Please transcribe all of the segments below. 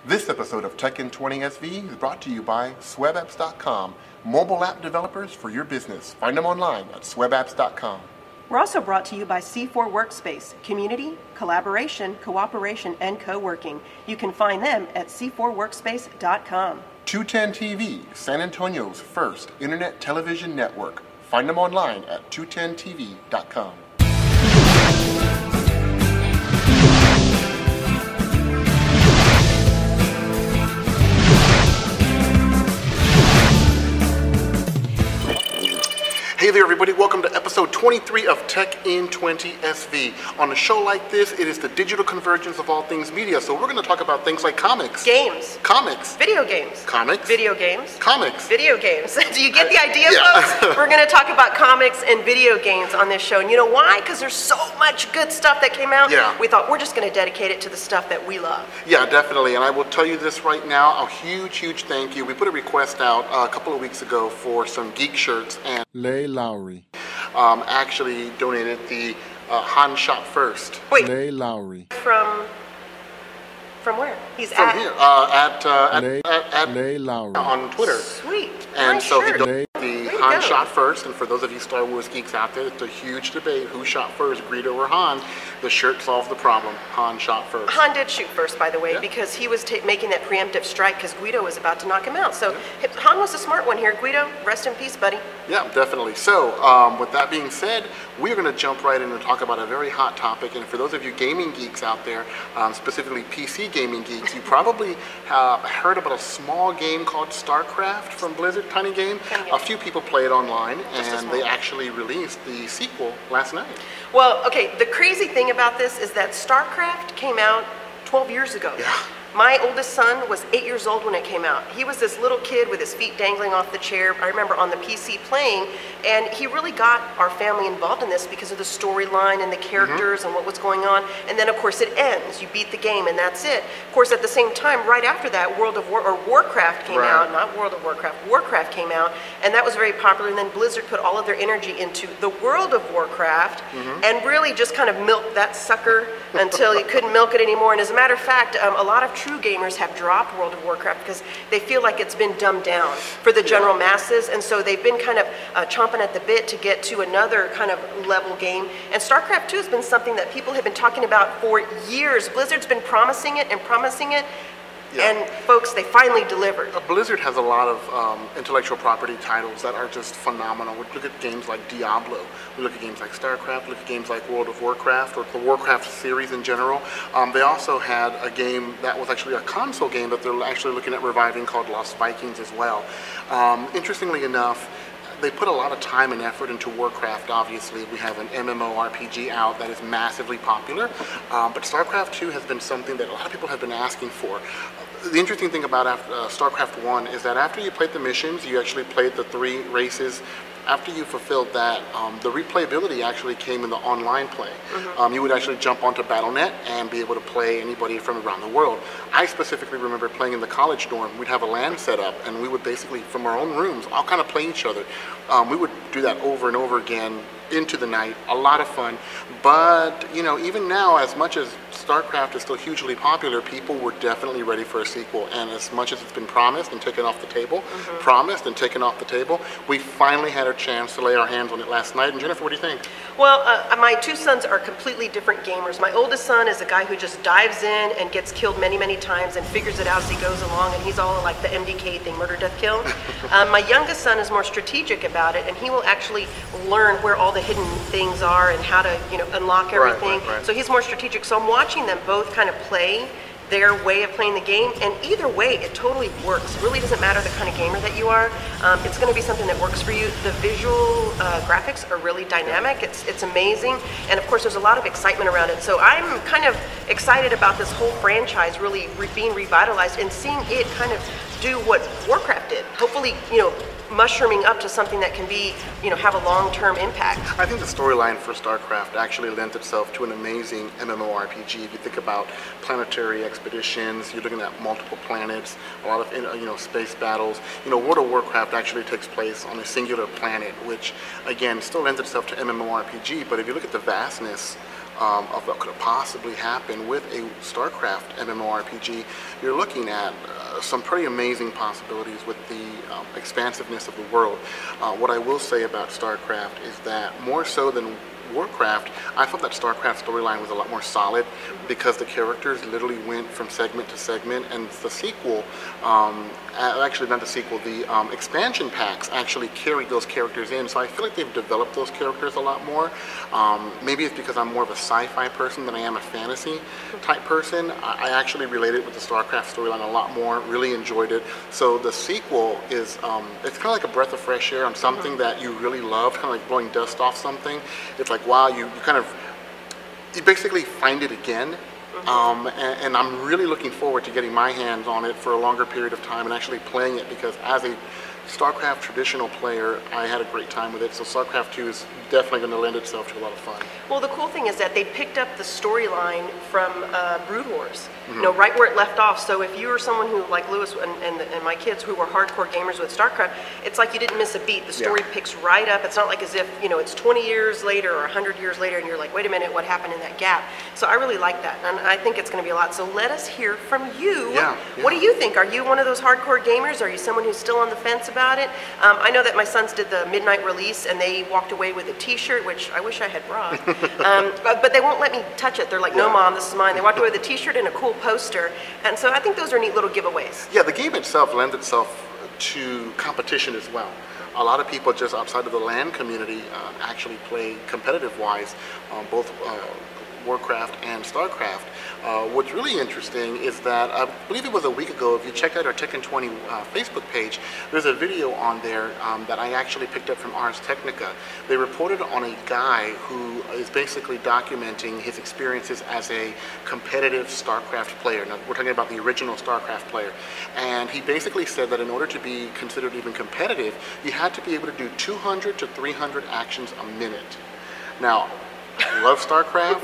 This episode of Tech in 20 SV is brought to you by swebapps.com, mobile app developers for your business. Find them online at swebapps.com. We're also brought to you by C4 Workspace, community, collaboration, cooperation, and co-working. You can find them at c4workspace.com. 210 TV, San Antonio's first internet television network. Find them online at 210tv.com. Hey there everybody, welcome to episode 23 of Tech in 20 SV. On a show like this, it is the digital convergence of all things media, so we're going to talk about things like comics. Games. Comics. Video games. Comics. Video games. Comics. Video games. Do you get the idea, yeah. folks? We're going to talk about comics and video games on this show. And you know why? Because there's so much good stuff that came out. Yeah. We thought we're just going to dedicate it to the stuff that we love. Yeah, definitely. And I will tell you this right now, a huge thank you. We put a request out a couple of weeks ago for some geek shirts, and Lay Lowry. Actually donated the Han Shot First. Wait. Lay Lowry. From where? He's From at here, Lay Lowry. on Twitter. Sweet. And Nice so shirt. he donated the Way to Han go. Shot First, and for those of you Star Wars geeks out there, it's a huge debate. Who shot first, Greedo or Han? The shirt solves the problem. Han shot first. Han did shoot first, by the way, Yeah. because he was making that preemptive strike because Guido was about to knock him out. So Han was a smart one here. Guido, rest in peace, buddy. Yeah, definitely. So, with that being said, we're going to jump right in and talk about a very hot topic. And for those of you gaming geeks out there, specifically PC gaming geeks, you probably have heard about a small game called Starcraft from Blizzard, tiny game. Tiny game. A few people play it online, Just a and small they one. actually released the sequel last night. Well, okay, the crazy thing about this is that StarCraft came out 12 years ago. Yeah. My oldest son was 8 years old when it came out. He was this little kid with his feet dangling off the chair. I remember on the PC playing, and he really got our family involved in this because of the storyline and the characters and what was going on. And then, of course, it ends. You beat the game, and that's it. Of course, at the same time, right after that, Warcraft came Right. out. Not World of Warcraft. Warcraft came out, and that was very popular. And then Blizzard put all of their energy into the World of Warcraft, and really just kind of milked that sucker until you couldn't milk it anymore. And as a matter of fact, a lot of true gamers have dropped World of Warcraft because they feel like it's been dumbed down for the general masses, and so they've been kind of chomping at the bit to get to another kind of level game. And StarCraft II has been something that people have been talking about for years. Blizzard's been promising it and promising it, Yeah. and folks, they finally delivered. Blizzard has a lot of intellectual property titles that are just phenomenal. We look at games like Diablo, we look at games like Starcraft, we look at games like World of Warcraft, or the Warcraft series in general. They also had a game that was actually a console game that they're actually looking at reviving called Lost Vikings as well. Interestingly enough, they put a lot of time and effort into Warcraft, obviously. We have an MMORPG out that is massively popular, but StarCraft II has been something that a lot of people have been asking for. The interesting thing about StarCraft 1 is that after you played the missions, you actually played the 3 races. After you fulfilled that, the replayability actually came in the online play. You would actually jump onto Battle.net and be able to play anybody from around the world. I specifically remember playing in the college dorm. We'd have a LAN set up, and we would basically, from our own rooms, all kind of play each other. We would do that over and over again into the night. A lot of fun. But, you know, even now, as much as StarCraft is still hugely popular, people were definitely ready for a sequel. And as much as it's been promised and taken off the table, we finally had a chance to lay our hands on it last night. And Jennifer, what do you think? Well, my two sons are completely different gamers. My oldest son is a guy who just dives in and gets killed many times and figures it out as he goes along, and he's all like the MDK thing, murder, death, kill. My youngest son is more strategic about it, and he will actually learn where all the hidden things are and how to, you know, unlock everything. Right. So he's more strategic. So I'm watching them both kind of play their way of playing the game, and either way, it totally works. It really doesn't matter the kind of gamer that you are. It's going to be something that works for you. The visual graphics are really dynamic. It's amazing, and of course, there's a lot of excitement around it. So I'm kind of excited about this whole franchise really being revitalized and seeing it kind of do what Warcraft did. Hopefully, you know, mushrooming up to something that can be, you know, have a long-term impact. I think the storyline for StarCraft actually lends itself to an amazing MMORPG. If you think about planetary expeditions, you're looking at multiple planets, a lot of space battles. You know, World of Warcraft actually takes place on a singular planet, which again still lends itself to MMORPG. But if you look at the vastness of what could possibly happen with a Starcraft MMORPG, you're looking at some pretty amazing possibilities with the expansiveness of the world. What I will say about Starcraft is that more so than Warcraft, I thought that Starcraft storyline was a lot more solid because the characters literally went from segment to segment, and the sequel, actually not the sequel, the expansion packs actually carried those characters in, so I feel like they've developed those characters a lot more. Maybe it's because I'm more of a sci-fi person than I am a fantasy type person. I actually related with the Starcraft storyline a lot more, really enjoyed it. So the sequel is, it's kind of like a breath of fresh air on something that you really love, kind of like blowing dust off something. It's like, wow, you basically find it again. And I'm really looking forward to getting my hands on it for a longer period of time and actually playing it, because as a Starcraft traditional player, I had a great time with it. So Starcraft II is definitely going to lend itself to a lot of fun. Well, the cool thing is that they picked up the storyline from Brood Wars, you know, right where it left off. So if you were someone who, like Lewis and my kids, who were hardcore gamers with StarCraft, it's like you didn't miss a beat. The story picks right up. It's not like as if, you know, it's 20 years later or 100 years later and you're like, wait a minute, what happened in that gap? So I really like that, and I think it's going to be a lot. So let us hear from you. What do you think? Are you one of those hardcore gamers? Are you someone who's still on the fence about it? I know that my sons did the midnight release and they walked away with a t-shirt, which I wish I had brought, but they won't let me touch it. They're like, no mom, this is mine. They walked away with a t-shirt and a cool poster, and so I think those are neat little giveaways. Yeah, the game itself lends itself to competition as well. A lot of people just outside of the LAN community actually play competitive-wise, both Warcraft and Starcraft. What's really interesting is that I believe it was a week ago, if you check out our Tekken 20 Facebook page, there's a video on there that I actually picked up from Ars Technica. They reported on a guy who is basically documenting his experiences as a competitive Starcraft player. Now, we're talking about the original Starcraft player. And he basically said that in order to be considered even competitive, you had to be able to do 200 to 300 actions a minute. Now, I love StarCraft.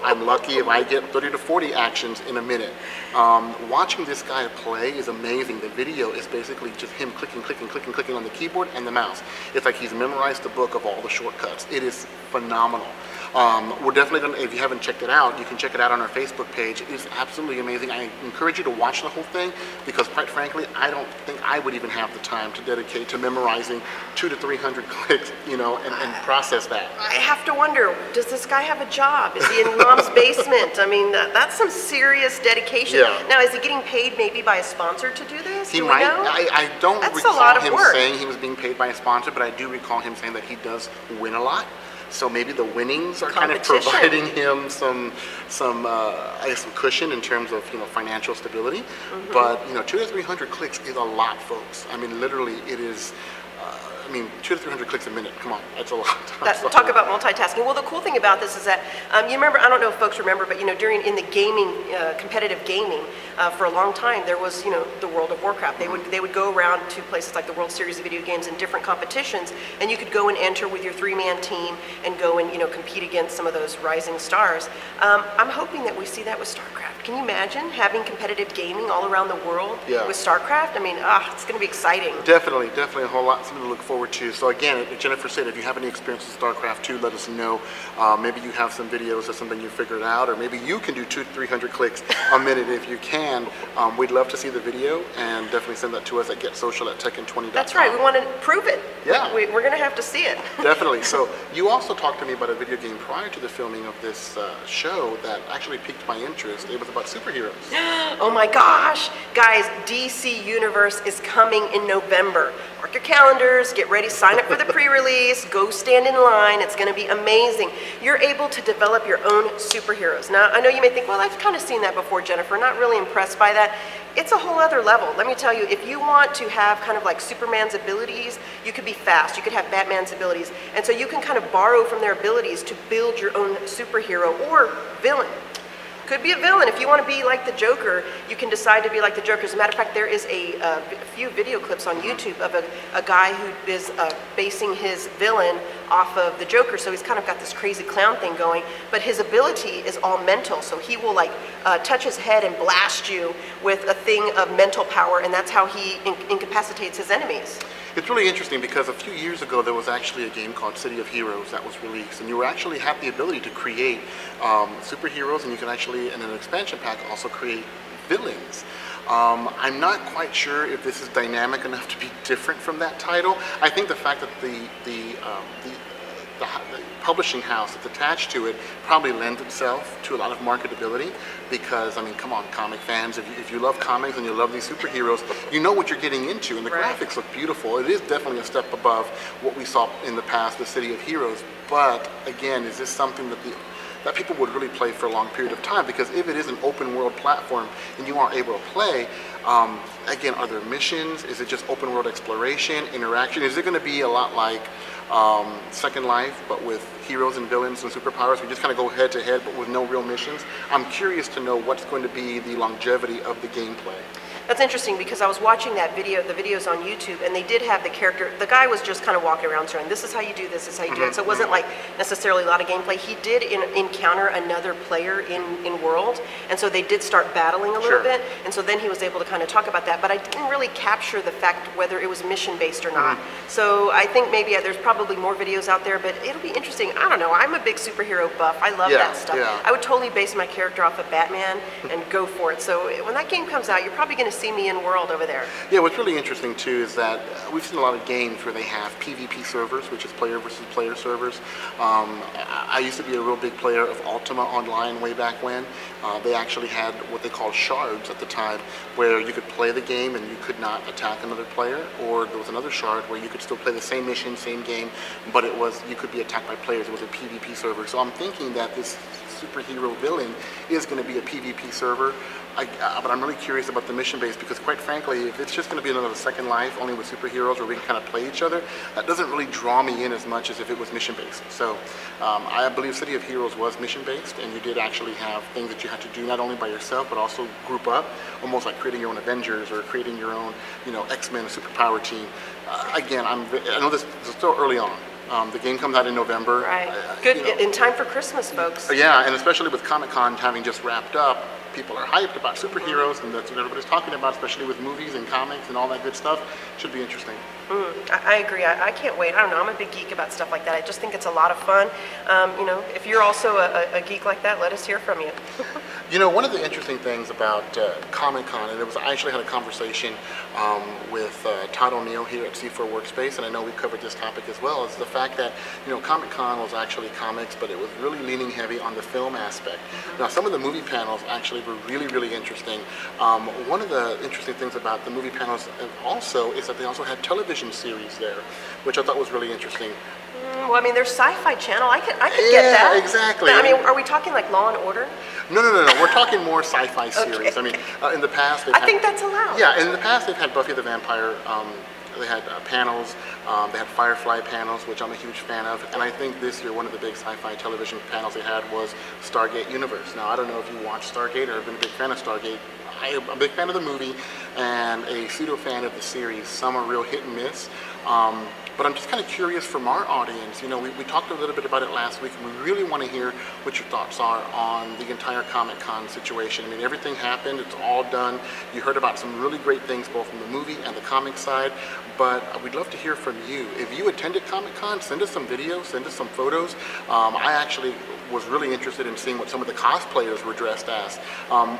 I'm lucky if I get 30 to 40 actions in a minute. Watching this guy play is amazing. The video is basically just him clicking on the keyboard and the mouse. It's like he's memorized the book of all the shortcuts. It is phenomenal. We're definitely going to, if you haven't checked it out, you can check it out on our Facebook page. It is absolutely amazing. I encourage you to watch the whole thing because, quite frankly, I don't think I would even have the time to dedicate to memorizing 200 to 300 clicks, you know, and process that. I have to wonder, does this guy have a job? Is he in mom's basement? I mean, that's some serious dedication. Yeah. Now, is he getting paid maybe by a sponsor to do this? He might. I don't recall him saying he was being paid by a sponsor, but I do recall him saying that he does win a lot. So maybe the winnings are kind of providing him some I guess some cushion in terms of, you know, financial stability. But, you know, 200 to 300 clicks is a lot, folks. I mean, literally, it is. I mean, 200 to 300 clicks a minute. Come on, that's a lot. Talk about multitasking. Well, the cool thing about this is that you remember. I don't know if folks remember, but you know, in the gaming, competitive gaming, for a long time there was, you know, the World of Warcraft. They would go around to places like the World Series of Video Games in different competitions, and you could go and enter with your 3-man team and go and, you know, compete against some of those rising stars. I'm hoping that we see that with StarCraft. Can you imagine having competitive gaming all around the world with StarCraft? I mean, it's going to be exciting. Definitely a whole lot, something to look forward to. So again, Jennifer said, if you have any experience with StarCraft II, let us know. Maybe you have some videos or something you figured out, or maybe you can do 200 to 300 clicks a minute. If you can, we'd love to see the video, and definitely send that to us at getsocial@tekken20.com. That's right. We want to prove it. Yeah. We're going to have to see it. Definitely. So you also talked to me about a video game prior to the filming of this show that actually piqued my interest. It was about superheroes. Oh my gosh. Guys, DC Universe is coming in November. Mark your calendars, get ready, sign up for the pre-release, go stand in line. It's going to be amazing. You're able to develop your own superheroes. Now, I know you may think, well, I've kind of seen that before, Jennifer. Not really impressed by that. It's a whole other level. Let me tell you, if you want to have kind of like Superman's abilities, you could be fast. You could have Batman's abilities. And so you can kind of borrow from their abilities to build your own superhero or villain. Could be a villain. If you want to be like the Joker, you can decide to be like the Joker. As a matter of fact, there is a few video clips on YouTube of a guy who is basing his villain off of the Joker, so he's kind of got this crazy clown thing going, but his ability is all mental, so he will like touch his head and blast you with a thing of mental power, and that's how he incapacitates his enemies. It's really interesting because a few years ago there was actually a game called City of Heroes that was released, and you actually had the ability to create superheroes, and you can actually, in an expansion pack, also create villains. I'm not quite sure if this is dynamic enough to be different from that title. I think the fact that the publishing house that's attached to it probably lends itself to a lot of marketability, because, I mean, come on, comic fans, if you love comics and you love these superheroes, you know what you're getting into, and the graphics look beautiful. It is definitely a step above what we saw in the past, the City of Heroes, but again, is this something that people would really play for a long period of time? Because if it is an open world platform and you aren't able to play, again, are there missions? Is it just open world exploration, interaction? Is it going to be a lot like Second Life, but with heroes and villains and superpowers? We just kind of go head to head, but with no real missions. I'm curious to know what's going to be the longevity of the gameplay. That's interesting, because I was watching that video, the videos on YouTube, and they did have the character, the guy was just kind of walking around saying, this is how you do this is how you do it. So it wasn't like necessarily a lot of gameplay. He did encounter another player in World, and so they did start battling a little bit, and so then he was able to kind of talk about that, but I didn't really capture the fact whether it was mission-based or not. So I think maybe there's probably more videos out there, but it'll be interesting. I don't know, I'm a big superhero buff. I love that stuff. I would totally base my character off of Batman and go for it. So when that game comes out, you're probably going to see me in World over there. Yeah, what's really interesting too is that we've seen a lot of games where they have PvP servers, which is player versus player servers. I used to be a real big player of Ultima Online way back when. They actually had what they called shards at the time, where you could play the game and you could not attack another player, or there was another shard where you could still play the same mission, same game, but you could be attacked by players. It was a PvP server. So I'm thinking that this superhero villain is going to be a PvP server. But I'm really curious about the mission base, because quite frankly, if it's just going to be another Second Life only with superheroes where we can kind of play each other, that doesn't really draw me in as much as if it was mission based. So I believe City of Heroes was mission based, and you did actually have things that you had to do not only by yourself but also group up, almost like creating your own Avengers or creating your own, X-Men superpower team. Again, I know this is still early on. The game comes out in November. Right. Good, in time for Christmas, folks. Yeah, and especially with Comic-Con having just wrapped up, people are hyped about superheroes, and that's what everybody's talking about, especially with movies and comics and all that good stuff. Should be interesting. I agree. I can't wait. I don't know. I'm a big geek about stuff like that. I just think it's a lot of fun. If you're also a geek like that, let us hear from you. One of the interesting things about Comic-Con, and I actually had a conversation with Todd O'Neill here at C4 Workspace, and I know we covered this topic as well, is the fact that, Comic-Con was actually comics, but it was really leaning heavy on the film aspect. Now, some of the movie panels actually were really, really interesting. One of the interesting things about the movie panels also is that they also had television series there, which I thought was really interesting. Well, I mean, there's Sci-Fi Channel. I could get that. Yeah, exactly. I mean, are we talking like Law and Order? No. We're talking more sci-fi series. I mean, in the past, I think that's allowed. Yeah, in the past they've had Buffy the Vampire. They had panels. They had Firefly panels, which I'm a huge fan of. And I think this year one of the big sci-fi television panels they had was Stargate Universe. Now, I don't know if you watched Stargate or have been a big fan of Stargate. I'm a big fan of the movie and a pseudo fan of the series. Some are real hit and miss. But I'm just kind of curious from our audience. We talked a little bit about it last week, and we really want to hear what your thoughts are on the entire Comic-Con situation. I mean, everything happened. It's all done. You heard about some really great things both from the movie and the comic side, but we'd love to hear from you. If you attended Comic-Con, send us some videos, send us some photos. I actually was really interested in seeing what some of the cosplayers were dressed as.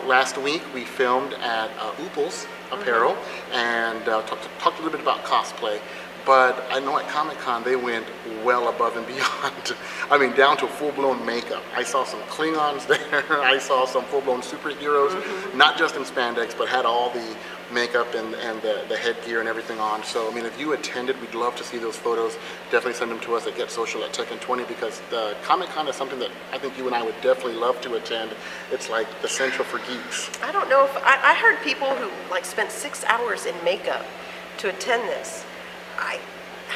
Last week, we filmed at Oople's Apparel and talked a little bit about cosplay. But I know at Comic-Con they went well above and beyond. I mean, down to full-blown makeup. I saw some Klingons there. I saw some full-blown superheroes, not just in spandex, but had all the makeup and the headgear and everything on. So, I mean, if you attended, we'd love to see those photos. Definitely send them to us at GetSocial at Tekken20, because the Comic-Con is something that I think you and I would definitely love to attend. It's like the central for geeks. I don't know if I heard people who spent 6 hours in makeup to attend this. I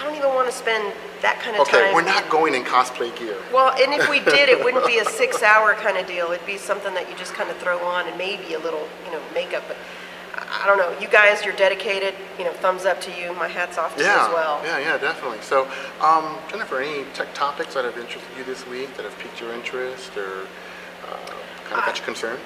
don't even want to spend that kind of time. Okay, we're not going in cosplay gear. Well, and if we did, it wouldn't be a 6 hour kind of deal. It'd be something that you just kind of throw on and maybe a little, makeup. But I don't know, you guys, you're dedicated, you know, thumbs up to you, my hat's off to you as well. Yeah, definitely. So, Jennifer, any tech topics that have interested you this week, that have piqued your interest or kind of got you concerned?